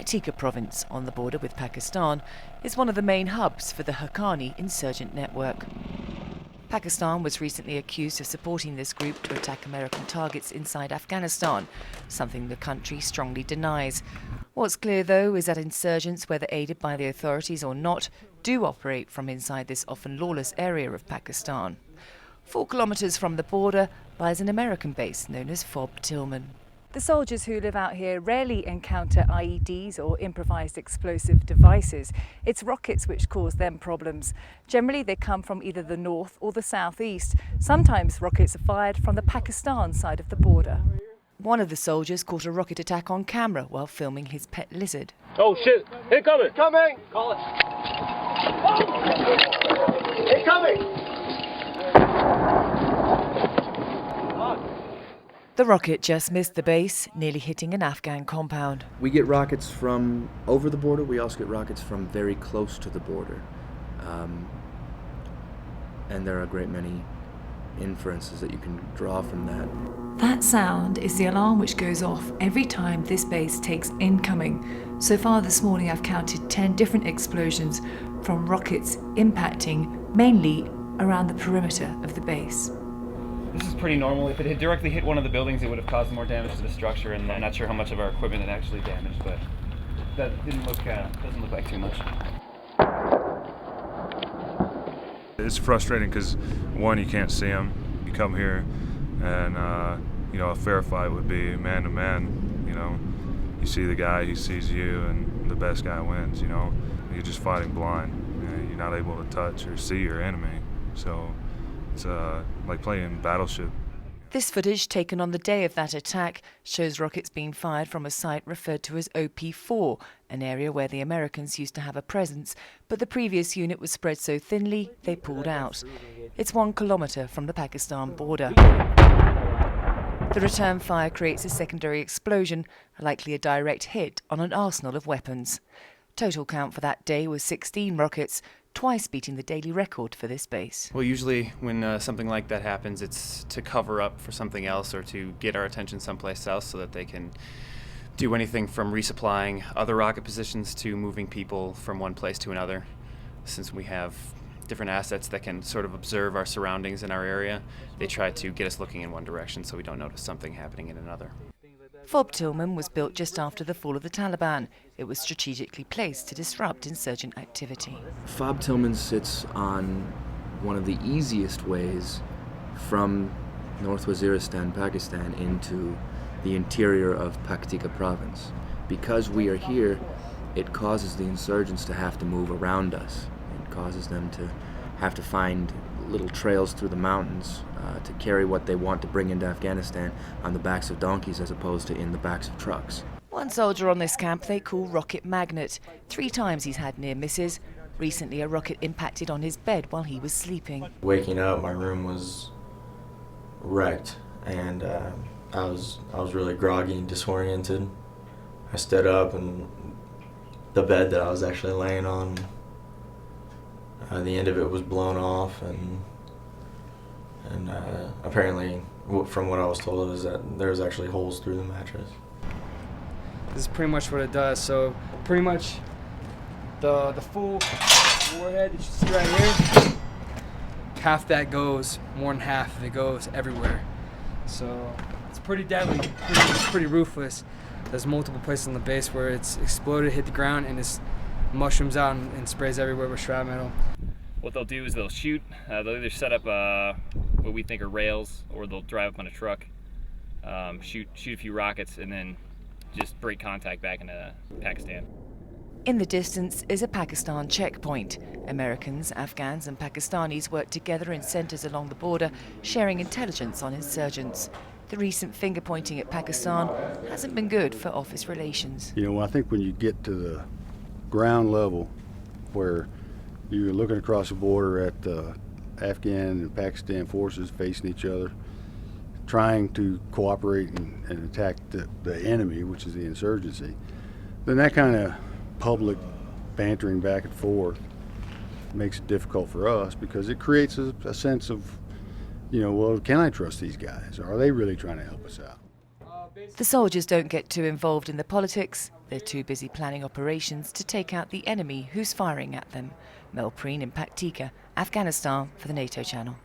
Paktika province on the border with Pakistan is one of the main hubs for the Haqqani insurgent network. Pakistan was recently accused of supporting this group to attack American targets inside Afghanistan, something the country strongly denies. What's clear, though, is that insurgents, whether aided by the authorities or not, do operate from inside this often lawless area of Pakistan. 4 kilometres from the border lies an American base known as Fob Tillman. The soldiers who live out here rarely encounter IEDs or improvised explosive devices. It's rockets which cause them problems. Generally, they come from either the north or the southeast. Sometimes rockets are fired from the Pakistan side of the border. One of the soldiers caught a rocket attack on camera while filming his pet lizard. Oh shit! Incoming! Coming! Call it. Incoming! The rocket just missed the base, nearly hitting an Afghan compound. We get rockets from over the border. We also get rockets from very close to the border. And there are a great many inferences that you can draw from that. That sound is the alarm which goes off every time this base takes incoming. So far this morning I've counted 10 different explosions from rockets impacting mainly around the perimeter of the base. This is pretty normal. If it had directly hit one of the buildings, it would have caused more damage to the structure, and I'm not sure how much of our equipment it actually damaged, but that doesn't look like too much. It's frustrating because, one, you can't see them. You come here, and a fair fight would be man to man. You see the guy, he sees you, and the best guy wins. You're just fighting blind. You're not able to touch or see your enemy. So it's like playing Battleship. This footage, taken on the day of that attack, shows rockets being fired from a site referred to as OP4, an area where the Americans used to have a presence, but the previous unit was spread so thinly they pulled out. It's 1 kilometre from the Pakistan border. The return fire creates a secondary explosion, likely a direct hit on an arsenal of weapons. Total count for that day was 16 rockets, twice beating the daily record for this base. Well, usually when something like that happens, it's to cover up for something else or to get our attention someplace else so that they can do anything from resupplying other rocket positions to moving people from one place to another. Since we have different assets that can sort of observe our surroundings in our area, they try to get us looking in one direction so we don't notice something happening in another. Fob Tillman was built just after the fall of the Taliban. It was strategically placed to disrupt insurgent activity. Fob Tillman sits on one of the easiest ways from North Waziristan, Pakistan, into the interior of Paktika province. Because we are here, it causes the insurgents to have to move around us. It causes them to have to find little trails through the mountains to carry what they want to bring into Afghanistan on the backs of donkeys as opposed to in the backs of trucks. One soldier on this camp they call Rocket Magnet. 3 times he's had near misses. Recently a rocket impacted on his bed while he was sleeping. Waking up, my room was wrecked, and I was really groggy and disoriented. I stood up, and the bed that I was actually laying on, the end of it was blown off, and apparently, from what I was told, is that there was actually holes through the mattress. This is pretty much what it does. So pretty much the full warhead that you see right here, half that goes, more than half of it goes everywhere. So it's pretty deadly, pretty ruthless. There's multiple places on the base where it's exploded, hit the ground, and it's mushrooms out and sprays everywhere with shrapnel. What they'll do is they'll shoot. They'll either set up what we think are rails, or they'll drive up on a truck, shoot a few rockets, and then just break contact back into Pakistan. In the distance is a Pakistan checkpoint. Americans, Afghans and Pakistanis work together in centres along the border, sharing intelligence on insurgents. The recent finger-pointing at Pakistan hasn't been good for office relations. I think when you get to the ground level where you're looking across the border at the Afghan and Pakistan forces facing each other, trying to cooperate and attack the enemy, which is the insurgency, then that kind of public bantering back and forth makes it difficult for us because it creates a sense of, well, can I trust these guys? Are they really trying to help us out? The soldiers don't get too involved in the politics. They're too busy planning operations to take out the enemy who's firing at them. Mel Preen in Paktika, Afghanistan for the NATO channel.